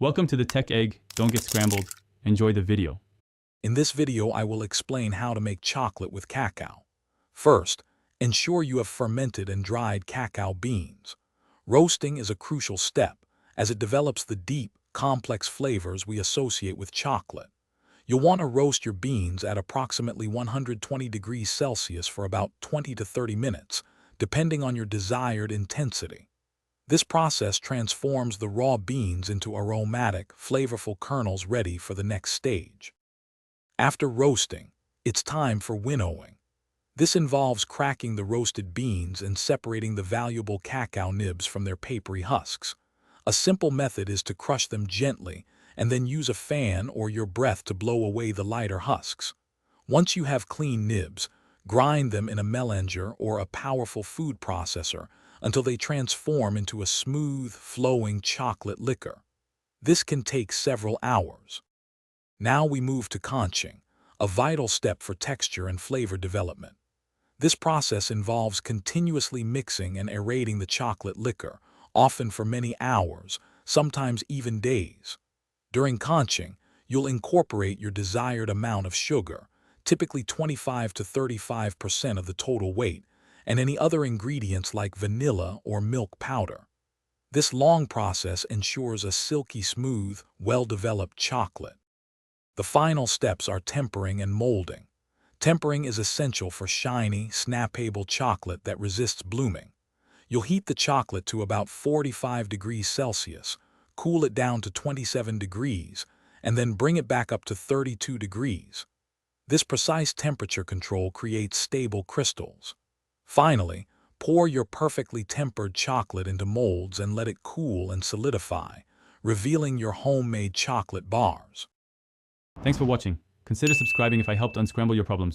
Welcome to the Tech Egg. Don't get scrambled. Enjoy the video. In this video, I will explain how to make chocolate with cacao. First, ensure you have fermented and dried cacao beans. Roasting is a crucial step, as it develops the deep, complex flavors we associate with chocolate. You'll want to roast your beans at approximately 120 degrees Celsius for about 20 to 30 minutes, depending on your desired intensity. This process transforms the raw beans into aromatic, flavorful kernels ready for the next stage. After roasting, it's time for winnowing. This involves cracking the roasted beans and separating the valuable cacao nibs from their papery husks. A simple method is to crush them gently and then use a fan or your breath to blow away the lighter husks. Once you have clean nibs, grind them in a melanger or a powerful food processor until they transform into a smooth, flowing chocolate liquor. This can take several hours. Now we move to conching, a vital step for texture and flavor development. This process involves continuously mixing and aerating the chocolate liquor, often for many hours, sometimes even days. During conching, you'll incorporate your desired amount of sugar, typically 25 to 35% of the total weight, and any other ingredients like vanilla or milk powder. This long process ensures a silky smooth, well-developed chocolate. The final steps are tempering and molding. Tempering is essential for shiny, snappable chocolate that resists blooming. You'll heat the chocolate to about 45 degrees Celsius, cool it down to 27 degrees, and then bring it back up to 32 degrees. This precise temperature control creates stable crystals. Finally, pour your perfectly tempered chocolate into molds and let it cool and solidify, revealing your homemade chocolate bars. Thanks for watching. Consider subscribing if I helped unscramble your problems.